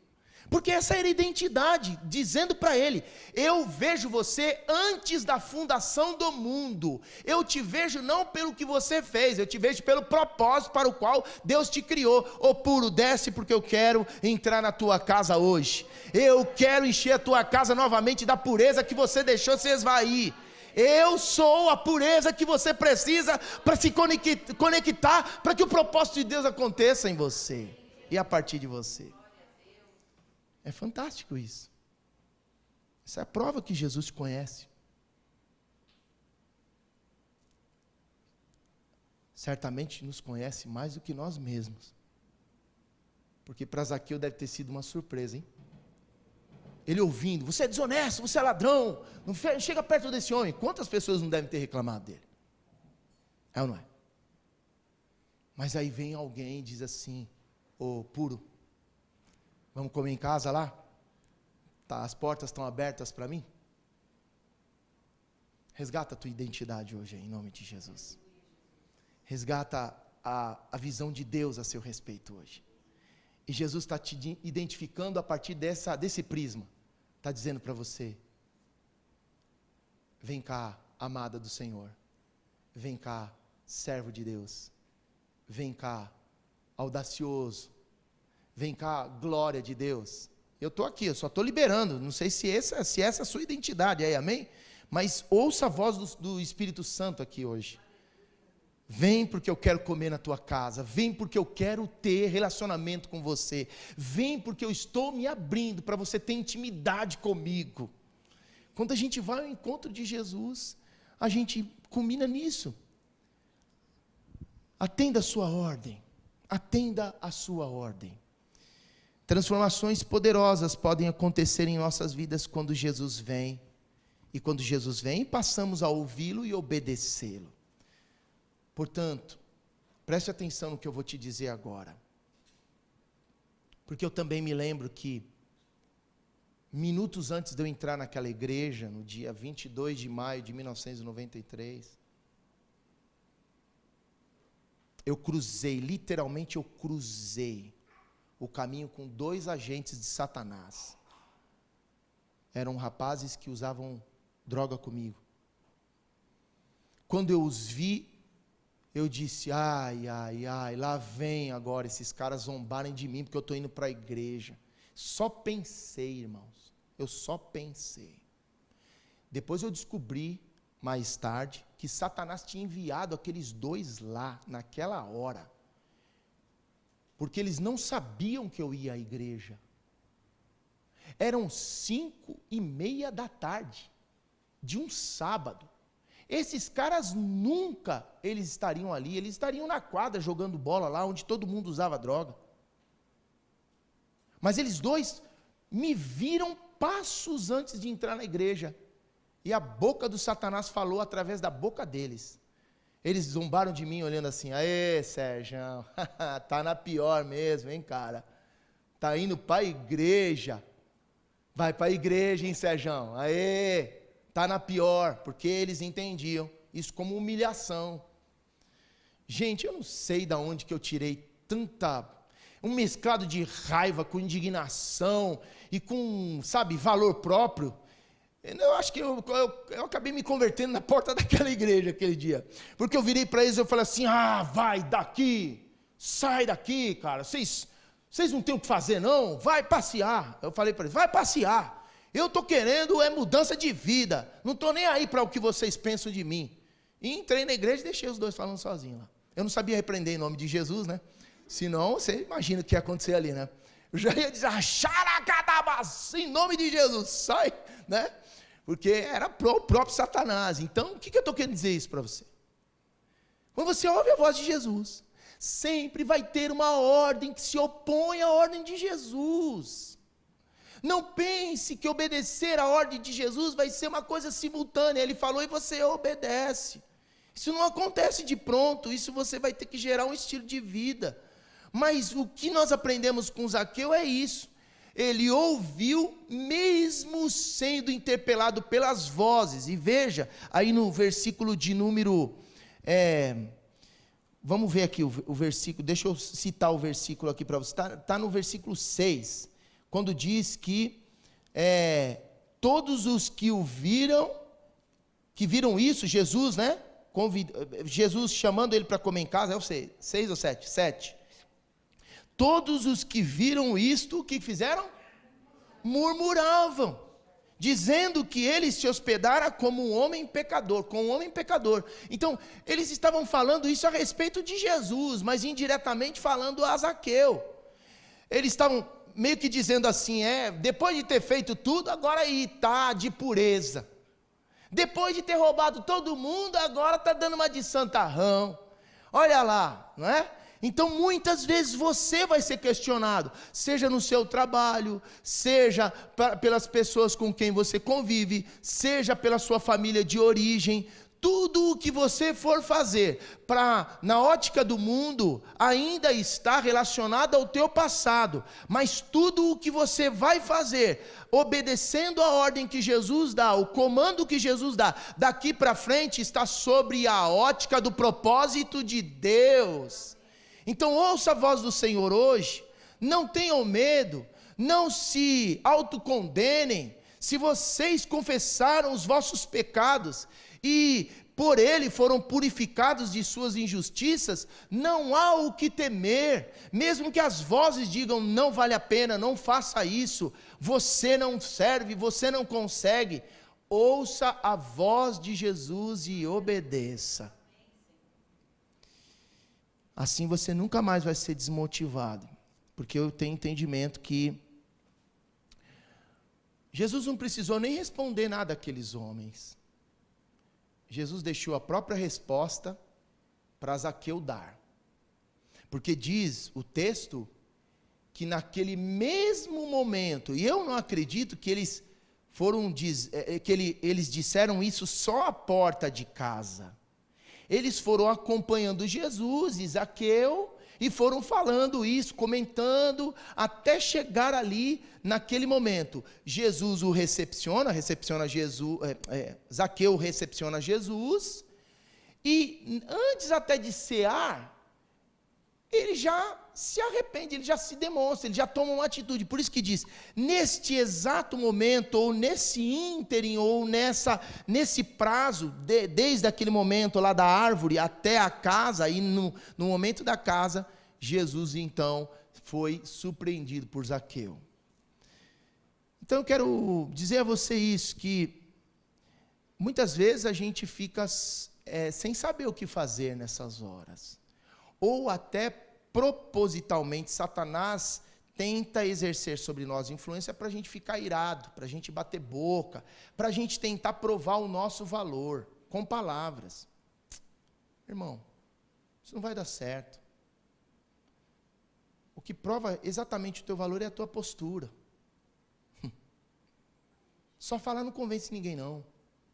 Speaker 3: Porque essa era a identidade, dizendo para ele, eu vejo você antes da fundação do mundo, eu te vejo não pelo que você fez, eu te vejo pelo propósito para o qual Deus te criou. Ô puro, desce porque eu quero entrar na tua casa hoje, eu quero encher a tua casa novamente da pureza que você deixou se esvair. Eu sou a pureza que você precisa para se conectar, para que o propósito de Deus aconteça em você e a partir de você. É fantástico isso. Essa é a prova que Jesus te conhece. Certamente nos conhece mais do que nós mesmos. Porque para Zaqueu deve ter sido uma surpresa, hein? Ele ouvindo, você é desonesto, você é ladrão, não chega perto desse homem. Quantas pessoas não devem ter reclamado dele? É ou não é? Mas aí vem alguém e diz assim, ô puro, vamos comer em casa lá? Tá, as portas estão abertas para mim? Resgata a tua identidade hoje, em nome de Jesus. Resgata a visão de Deus a seu respeito hoje. E Jesus está te identificando a partir desse prisma. Está dizendo para você, vem cá, amada do Senhor. Vem cá, servo de Deus. Vem cá, audacioso. Vem cá, glória de Deus. Eu estou aqui, eu só estou liberando. Não sei se essa é a sua identidade aí, amém? Mas ouça a voz do Espírito Santo aqui hoje. Vem porque eu quero comer na tua casa. Vem porque eu quero ter relacionamento com você. Vem porque eu estou me abrindo para você ter intimidade comigo. Quando a gente vai ao encontro de Jesus, a gente culmina nisso. Atenda a sua ordem. Atenda a sua ordem. Transformações poderosas podem acontecer em nossas vidas quando Jesus vem. E quando Jesus vem, passamos a ouvi-lo e obedecê-lo. Portanto, preste atenção no que eu vou te dizer agora. Porque eu também me lembro que, minutos antes de eu entrar naquela igreja, no dia 22 de maio de 1993, eu cruzei, literalmente eu cruzei o caminho com 2 agentes de Satanás. Eram rapazes que usavam droga comigo. Quando eu os vi, eu disse, ai, lá vem agora esses caras zombarem de mim, porque eu estou indo para a igreja. Só pensei, irmãos, eu só pensei. Depois eu descobri, mais tarde, que Satanás tinha enviado aqueles 2 lá, naquela hora, porque eles não sabiam que eu ia à igreja. Eram 5:30 da tarde, de um sábado. Esses caras nunca eles estariam ali, eles estariam na quadra jogando bola lá, onde todo mundo usava droga. Mas eles 2 me viram passos antes de entrar na igreja, e a boca do Satanás falou através da boca deles. Eles zombaram de mim olhando assim, aê Sérgio, tá na pior mesmo, hein cara, tá indo para a igreja, vai para a igreja, hein Sérgio, aê, tá na pior, porque eles entendiam isso como humilhação. Gente, eu não sei de onde que eu tirei um mesclado de raiva com indignação e com, valor próprio. Eu acho que eu acabei me convertendo na porta daquela igreja aquele dia, porque eu virei para eles e eu falei assim, vai daqui, sai daqui, cara, vocês não têm o que fazer não, vai passear. Eu falei para eles, vai passear, eu estou querendo mudança de vida, não estou nem aí para o que vocês pensam de mim. E entrei na igreja e deixei os 2 falando sozinhos lá. Eu não sabia repreender em nome de Jesus, né? Senão, você imagina o que ia acontecer ali, né? Eu já ia dizer, xaracadabas, em nome de Jesus, sai, né? Porque era o próprio Satanás. Então, o que eu estou querendo dizer isso para você? Quando você ouve a voz de Jesus, sempre vai ter uma ordem que se opõe à ordem de Jesus. Não pense que obedecer à ordem de Jesus vai ser uma coisa simultânea. Ele falou e você obedece. Isso não acontece de pronto, isso você vai ter que gerar um estilo de vida. Mas o que nós aprendemos com Zaqueu é isso. Ele ouviu mesmo sendo interpelado pelas vozes. E veja, aí no versículo de número... vamos ver aqui o versículo, deixa eu citar o versículo aqui para você. Está no versículo 6, quando diz que todos os que viram isso, Jesus, né? Jesus chamando ele para comer em casa, eu sei, 6 ou 7? 7. Todos os que viram isto, o que fizeram? Murmuravam, dizendo que ele se hospedara como um homem pecador, com um homem pecador. Então, eles estavam falando isso a respeito de Jesus, mas indiretamente falando a Zaqueu. Eles estavam meio que dizendo assim, depois de ter feito tudo, agora aí está de pureza. Depois de ter roubado todo mundo, agora está dando uma de santarrão. Olha lá, não é? Então, muitas vezes você vai ser questionado, seja no seu trabalho, seja pelas pessoas com quem você convive, seja pela sua família de origem. Tudo o que você for fazer, na ótica do mundo, ainda está relacionado ao teu passado. Mas tudo o que você vai fazer, obedecendo a ordem que Jesus dá, o comando que Jesus dá, daqui para frente está sobre a ótica do propósito de Deus. Então ouça a voz do Senhor hoje, não tenham medo, não se autocondenem. Se vocês confessaram os vossos pecados e por ele foram purificados de suas injustiças, não há o que temer, mesmo que as vozes digam, não vale a pena, não faça isso, você não serve, você não consegue. Ouça a voz de Jesus e obedeça. Assim você nunca mais vai ser desmotivado, porque eu tenho entendimento que Jesus não precisou nem responder nada àqueles homens. Jesus deixou a própria resposta para Zaqueu dar. Porque diz o texto que naquele mesmo momento, e eu não acredito que eles eles disseram isso só à porta de casa. Eles foram acompanhando Jesus e Zaqueu e foram falando isso, comentando, até chegar ali naquele momento. Jesus o recepciona Jesus, Zaqueu recepciona Jesus, e antes até de cear, ele já se arrepende, ele já se demonstra, ele já toma uma atitude. Por isso que diz, neste exato momento, ou nesse ínterim, ou nesse prazo, desde aquele momento lá da árvore até a casa, e no momento da casa, Jesus então foi surpreendido por Zaqueu. Então eu quero dizer a você isso, que muitas vezes a gente fica sem saber o que fazer nessas horas, ou até propositalmente Satanás tenta exercer sobre nós influência para a gente ficar irado, para a gente bater boca, para a gente tentar provar o nosso valor com palavras. Irmão, isso não vai dar certo. O que prova exatamente o teu valor é a tua postura. Só falar não convence ninguém não,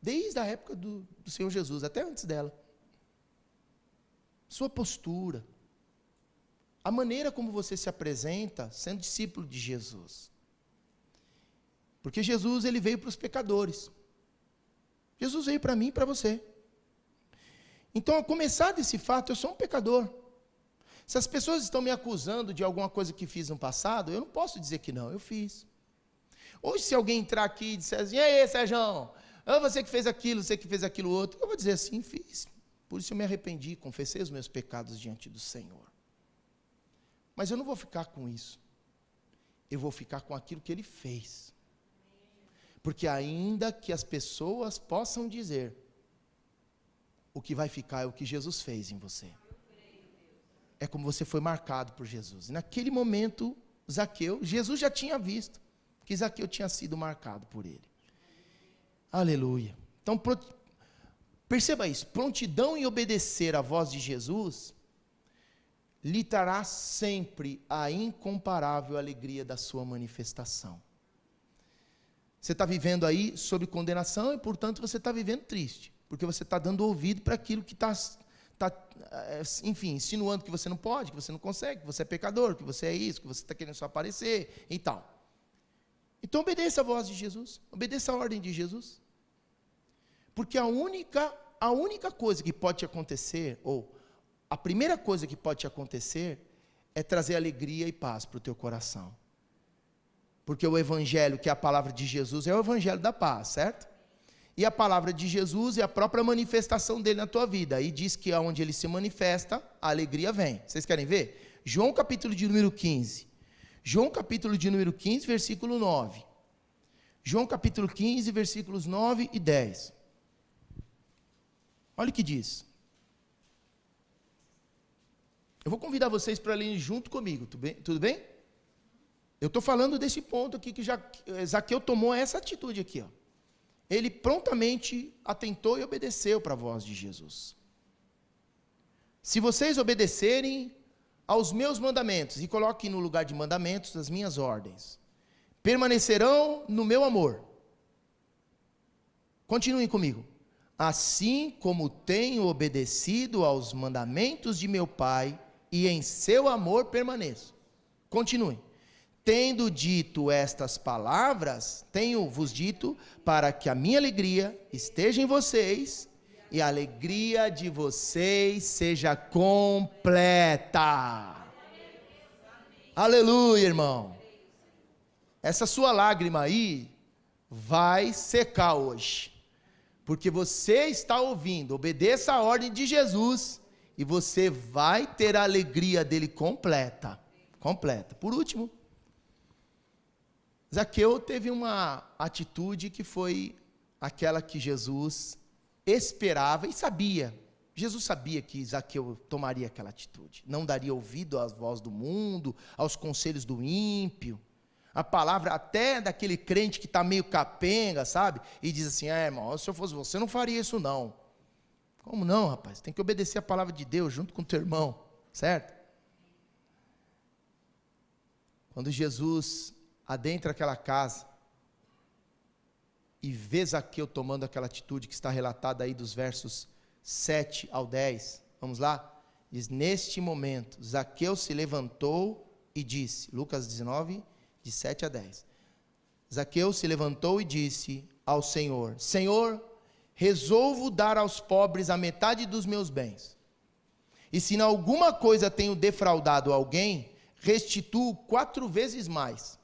Speaker 3: desde a época do Senhor Jesus, até antes dela. Sua postura, a maneira como você se apresenta sendo discípulo de Jesus. Porque Jesus, ele veio para os pecadores. Jesus veio para mim e para você. Então, a começar desse fato, eu sou um pecador. Se as pessoas estão me acusando de alguma coisa que fiz no passado, eu não posso dizer que não, eu fiz. Hoje, se alguém entrar aqui e disser assim, e aí, Sérgio, você que fez aquilo, você que fez aquilo outro, eu vou dizer assim, fiz. Por isso eu me arrependi, confessei os meus pecados diante do Senhor. Mas eu não vou ficar com isso. Eu vou ficar com aquilo que Ele fez. Porque ainda que as pessoas possam dizer, o que vai ficar é o que Jesus fez em você. É como você foi marcado por Jesus. E naquele momento, Zaqueu, Jesus já tinha visto que Zaqueu tinha sido marcado por Ele. Aleluia. Então, perceba isso, prontidão em obedecer à voz de Jesus lhe trará sempre a incomparável alegria da sua manifestação. Você está vivendo aí sob condenação e, portanto, você está vivendo triste, porque você está dando ouvido para aquilo que está, enfim, insinuando que você não pode, que você não consegue, que você é pecador, que você é isso, que você está querendo só aparecer e tal. Então obedeça a voz de Jesus, obedeça a ordem de Jesus, porque a única coisa que pode te acontecer, ou a primeira coisa que pode te acontecer, é trazer alegria e paz para o teu coração, porque o Evangelho, que é a palavra de Jesus, é o Evangelho da paz, certo? E a palavra de Jesus é a própria manifestação dele na tua vida, e diz que aonde ele se manifesta, a alegria vem. Vocês querem ver? João capítulo de número 15, João capítulo de número 15, versículo 9. João capítulo 15, versículos 9 e 10. Olha o que diz. Eu vou convidar vocês para lerem junto comigo, tudo bem? Eu estou falando desse ponto aqui que Zaqueu tomou essa atitude aqui, ó. Ele prontamente atentou e obedeceu para a voz de Jesus. Se vocês obedecerem aos meus mandamentos, e coloque no lugar de mandamentos as minhas ordens, permanecerão no meu amor. Continuem comigo. Assim como tenho obedecido aos mandamentos de meu Pai, e em seu amor permaneço. Continuem. Tendo dito estas palavras, tenho-vos dito para que a minha alegria esteja em vocês e a alegria de vocês seja completa. Aleluia, irmão. Essa sua lágrima aí vai secar hoje, porque você está ouvindo. Obedeça a ordem de Jesus e você vai ter a alegria dele completa. Completa. Por último, Zaqueu teve uma atitude que foi aquela que Jesus esperava e sabia. Jesus sabia que Zaqueu tomaria aquela atitude. Não daria ouvido às vozes do mundo, aos conselhos do ímpio. A palavra até daquele crente que está meio capenga, sabe? E diz assim, irmão, se eu fosse você, não faria isso não. Como não, rapaz? Tem que obedecer a palavra de Deus junto com o teu irmão, certo? Quando Jesus adentra aquela casa e vê Zaqueu tomando aquela atitude que está relatada aí dos versos 7 ao 10, vamos lá? Diz, neste momento, Zaqueu se levantou e disse, Lucas 19, de 7 a 10, Zaqueu se levantou e disse ao Senhor, Senhor, resolvo dar aos pobres a metade dos meus bens, e se em alguma coisa tenho defraudado alguém, restituo 4 vezes mais.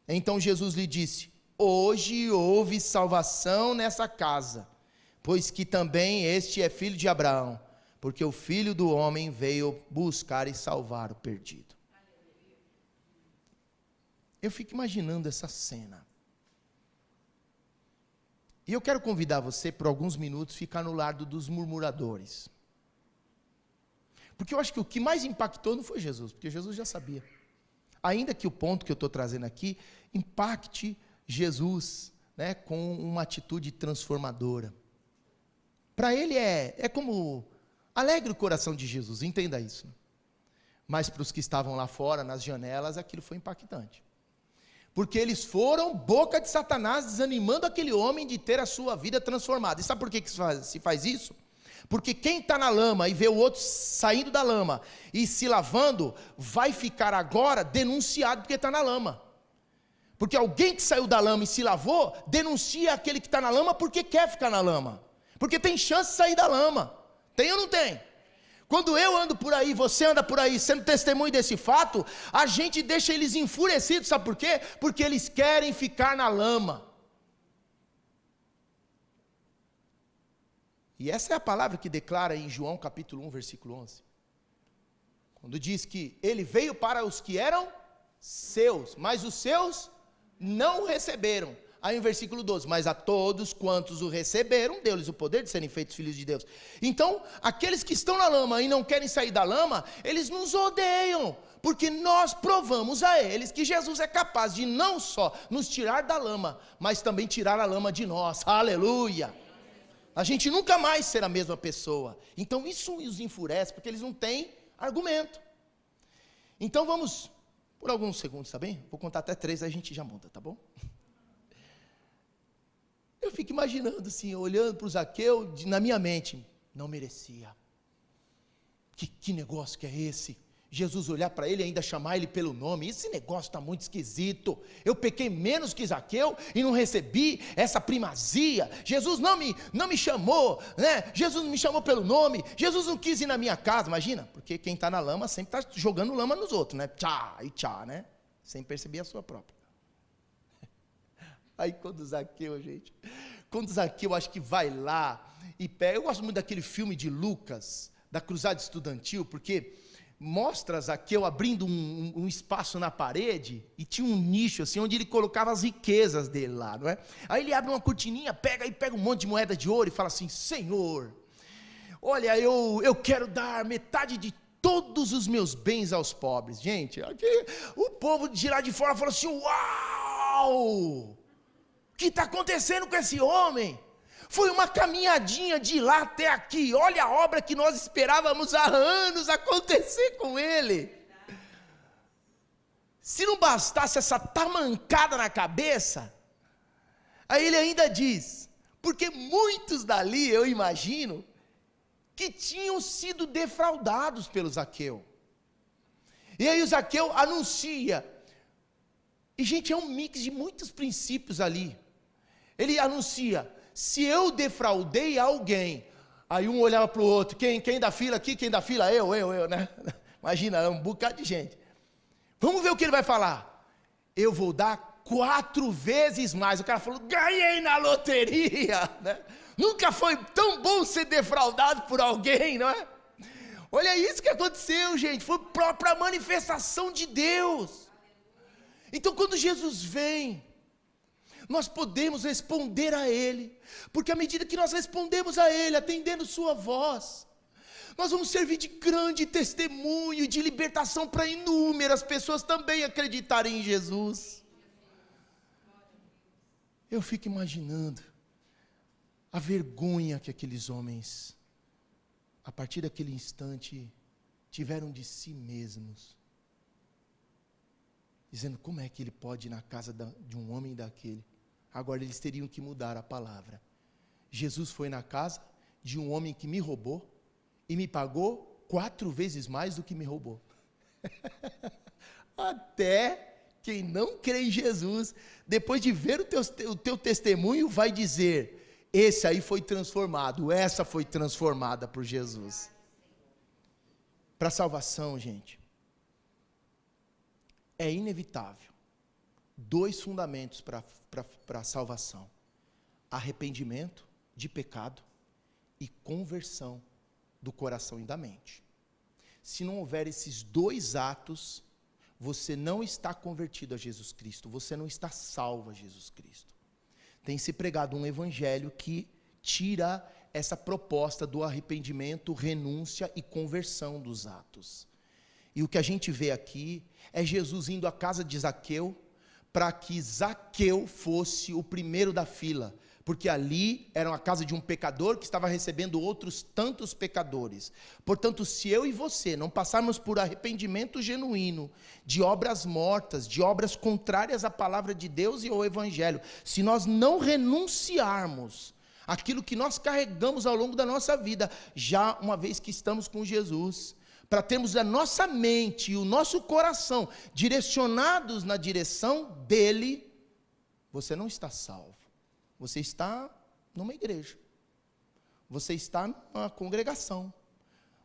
Speaker 3: Então Jesus lhe disse, hoje houve salvação nessa casa, pois que também este é filho de Abraão, porque o Filho do Homem veio buscar e salvar o perdido. Eu fico imaginando essa cena. E eu quero convidar você por alguns minutos ficar no lado dos murmuradores. Porque eu acho que o que mais impactou não foi Jesus, porque Jesus já sabia. Ainda que o ponto que eu estou trazendo aqui impacte Jesus, né, com uma atitude transformadora. Para ele é como alegre o coração de Jesus, entenda isso. Mas para os que estavam lá fora, nas janelas, aquilo foi impactante. Porque eles foram boca de Satanás, desanimando aquele homem de ter a sua vida transformada. E sabe por que se faz isso? Porque quem está na lama e vê o outro saindo da lama e se lavando, vai ficar agora denunciado porque está na lama. Porque alguém que saiu da lama e se lavou, denuncia aquele que está na lama porque quer ficar na lama. Porque tem chance de sair da lama. Tem ou não tem? Quando eu ando por aí, você anda por aí, sendo testemunho desse fato, a gente deixa eles enfurecidos, sabe por quê? Porque eles querem ficar na lama. E essa é a palavra que declara em João capítulo 1, versículo 11. Quando diz que ele veio para os que eram seus, mas os seus não o receberam. Aí em versículo 12, mas a todos quantos o receberam, deu-lhes o poder de serem feitos filhos de Deus. Então, aqueles que estão na lama e não querem sair da lama, eles nos odeiam, porque nós provamos a eles que Jesus é capaz de não só nos tirar da lama, mas também tirar a lama de nós. Aleluia! A gente nunca mais será a mesma pessoa. Então isso os enfurece, porque eles não têm argumento. Então vamos, por alguns segundos, tá bem? Vou contar até 3, aí a gente já monta, tá bom? Eu fico imaginando assim, olhando para o Zaqueu, na minha mente, não merecia. Que negócio que é esse? Jesus olhar para ele e ainda chamar ele pelo nome, esse negócio está muito esquisito. Eu pequei menos que Zaqueu e não recebi essa primazia. Jesus não me chamou, né? Jesus não me chamou pelo nome. Jesus não quis ir na minha casa, imagina, porque quem está na lama sempre está jogando lama nos outros, né? Tchá e tchá, né? Sem perceber a sua própria. Aí quando Zaqueu, acho que vai lá e pega, eu gosto muito daquele filme de Lucas, da Cruzada Estudantil, porque mostra Zaqueu abrindo um espaço na parede, e tinha um nicho assim, onde ele colocava as riquezas dele lá, não é? Aí ele abre uma cortininha, pega um monte de moeda de ouro e fala assim, Senhor, olha, eu quero dar metade de todos os meus bens aos pobres. Gente, aqui, o povo de lá de fora falou assim, uau! O que está acontecendo com esse homem? Foi uma caminhadinha de lá até aqui. Olha a obra que nós esperávamos há anos acontecer com ele. Se não bastasse essa tamancada na cabeça, aí ele ainda diz, porque muitos dali, eu imagino, que tinham sido defraudados pelo Zaqueu. E aí o Zaqueu anuncia, e gente, é um mix de muitos princípios ali. Ele anuncia, se eu defraudei alguém, aí um olhava para o outro, quem da fila aqui, quem da fila? Eu, né? Imagina, um bocado de gente. Vamos ver o que ele vai falar. Eu vou dar 4 vezes mais. O cara falou, ganhei na loteria, né? Nunca foi tão bom ser defraudado por alguém, não é? Olha isso que aconteceu, gente, foi a própria manifestação de Deus. Então quando Jesus vem, nós podemos responder a Ele, porque à medida que nós respondemos a Ele, atendendo sua voz, nós vamos servir de grande testemunho, de libertação para inúmeras pessoas também acreditarem em Jesus. Eu fico imaginando a vergonha que aqueles homens, a partir daquele instante, tiveram de si mesmos, dizendo, como é que ele pode ir na casa de um homem daquele? Agora eles teriam que mudar a palavra. Jesus foi na casa de um homem que me roubou, e me pagou 4 vezes mais do que me roubou. Até quem não crê em Jesus, depois de ver o teu testemunho, vai dizer, esse aí foi transformado, essa foi transformada por Jesus. Para a salvação, gente, é inevitável 2 fundamentos para a salvação: arrependimento de pecado e conversão do coração e da mente. Se não houver esses 2 atos, você não está convertido a Jesus Cristo, você não está salvo a Jesus Cristo. Tem se pregado um evangelho que tira essa proposta do arrependimento, renúncia e conversão dos atos. E o que a gente vê aqui é Jesus indo à casa de Zaqueu, para que Zaqueu fosse o primeiro da fila, porque ali era a casa de um pecador que estava recebendo outros tantos pecadores. Portanto, se eu e você não passarmos por arrependimento genuíno, de obras mortas, de obras contrárias à palavra de Deus e ao Evangelho, se nós não renunciarmos aquilo que nós carregamos ao longo da nossa vida, já uma vez que estamos com Jesus, para termos a nossa mente e o nosso coração direcionados na direção dele, você não está salvo. Você está numa igreja, você está numa congregação,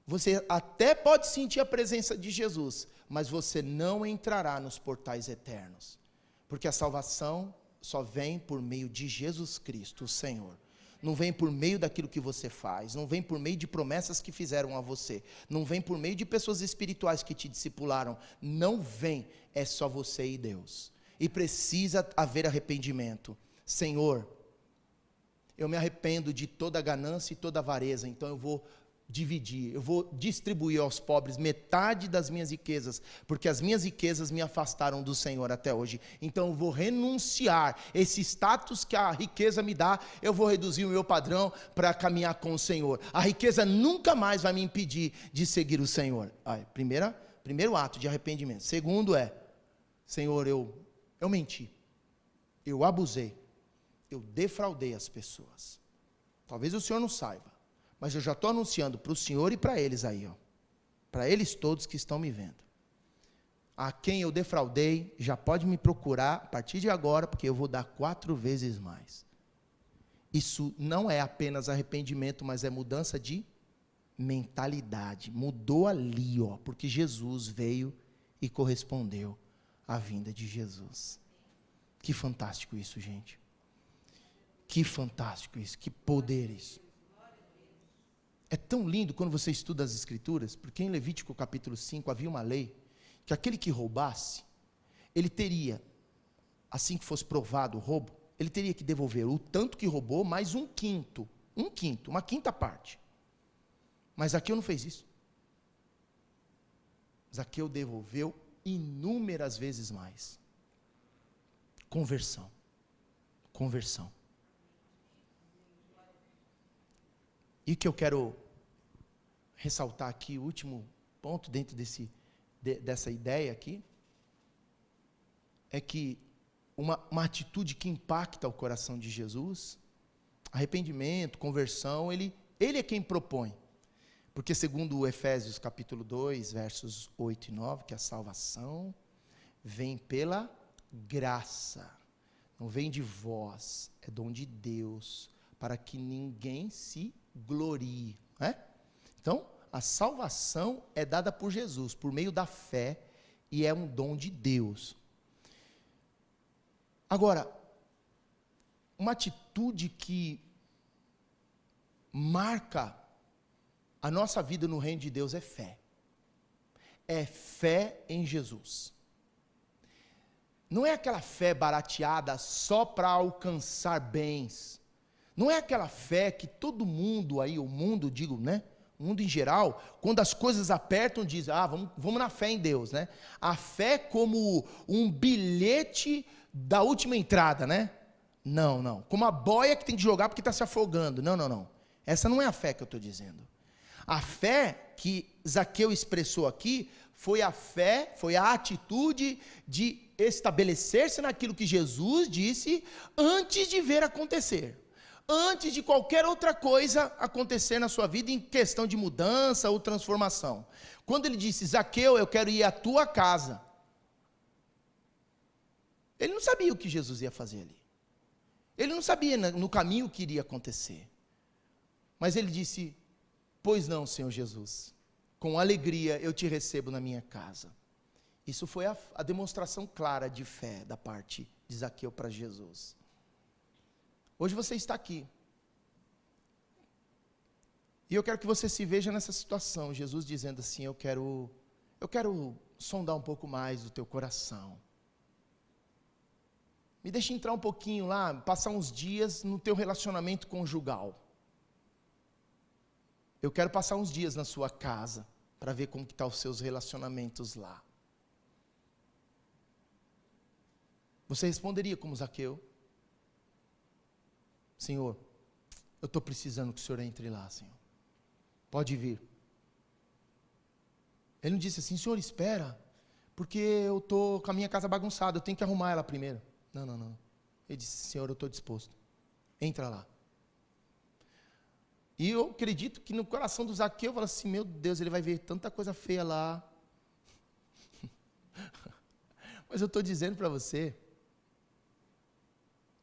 Speaker 3: você até pode sentir a presença de Jesus, mas você não entrará nos portais eternos, porque a salvação só vem por meio de Jesus Cristo, o Senhor. Não vem por meio daquilo que você faz, não vem por meio de promessas que fizeram a você, não vem por meio de pessoas espirituais que te discipularam, não vem, é só você e Deus. E precisa haver arrependimento. Senhor, eu me arrependo de toda ganância e toda avareza, então eu vou dividir, eu vou distribuir aos pobres metade das minhas riquezas, porque as minhas riquezas me afastaram do Senhor até hoje, então eu vou renunciar esse status que a riqueza me dá, eu vou reduzir o meu padrão para caminhar com o Senhor. A riqueza nunca mais vai me impedir de seguir o Senhor. Primeiro ato de arrependimento. Segundo Senhor, eu menti, eu abusei, eu defraudei as pessoas. Talvez o Senhor não saiba, mas eu já estou anunciando para o Senhor e para eles aí, para eles todos que estão me vendo. A quem eu defraudei, já pode me procurar a partir de agora, porque eu vou dar 4 vezes mais. Isso não é apenas arrependimento, mas é mudança de mentalidade. Mudou ali, porque Jesus veio e correspondeu à vinda de Jesus. Que fantástico isso, gente. Que fantástico isso, que poder isso. É tão lindo quando você estuda as Escrituras, porque em Levítico capítulo 5 havia uma lei, que aquele que roubasse, ele teria, assim que fosse provado o roubo, ele teria que devolver o tanto que roubou, mais um quinto, uma quinta parte. Mas Zaqueu não fez isso. Zaqueu devolveu inúmeras vezes mais. Conversão. E o que eu quero ressaltar aqui, o último ponto dentro dessa ideia aqui, é que uma atitude que impacta o coração de Jesus, arrependimento, conversão, ele é quem propõe. Porque segundo Efésios capítulo 2, versos 8 e 9, que a salvação vem pela graça, não vem de vós, é dom de Deus, para que ninguém se glorie. Não é? Então, a salvação é dada por Jesus, por meio da fé, e é um dom de Deus. Agora, uma atitude que marca a nossa vida no reino de Deus é fé. É fé em Jesus. Não é aquela fé barateada só para alcançar bens. Não é aquela fé que todo mundo aí, o mundo, digo, né? O mundo em geral, quando as coisas apertam, diz, vamos na fé em Deus, né? A fé como um bilhete da última entrada, né? Não. Como a boia que tem que jogar porque está se afogando. Não. Essa não é a fé que eu estou dizendo. A fé que Zaqueu expressou aqui foi a fé, foi a atitude de estabelecer-se naquilo que Jesus disse antes de ver acontecer. Antes de qualquer outra coisa acontecer na sua vida em questão de mudança ou transformação. Quando ele disse, Zaqueu, eu quero ir à tua casa. Ele não sabia o que Jesus ia fazer ali. Ele não sabia no caminho o que iria acontecer. Mas ele disse, pois não, Senhor Jesus, com alegria eu te recebo na minha casa. Isso foi a demonstração clara de fé da parte de Zaqueu para Jesus. Hoje você está aqui. E eu quero que você se veja nessa situação, Jesus dizendo assim, eu quero sondar um pouco mais do teu coração. Me deixa entrar um pouquinho lá, passar uns dias no teu relacionamento conjugal. Eu quero passar uns dias na sua casa, para ver como que estão os seus relacionamentos lá. Você responderia como Zaqueu? Senhor, eu estou precisando que o Senhor entre lá, Senhor. Pode vir. Ele não disse assim, Senhor, espera, porque eu estou com a minha casa bagunçada, eu tenho que arrumar ela primeiro. Não. Ele disse, Senhor, eu estou disposto. Entra lá. E eu acredito que no coração do Zaqueu, fala assim, meu Deus, ele vai ver tanta coisa feia lá. Mas eu estou dizendo para você,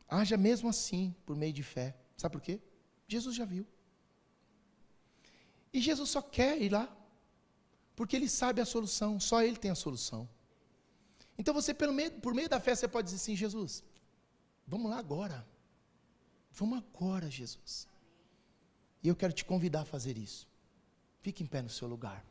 Speaker 3: haja mesmo assim, por meio de fé. Sabe por quê? Jesus já viu. E Jesus só quer ir lá, porque Ele sabe a solução, só Ele tem a solução. Então você, por meio da fé, você pode dizer assim, Jesus, vamos lá agora. Vamos agora, Jesus. E eu quero te convidar a fazer isso. Fique em pé no seu lugar.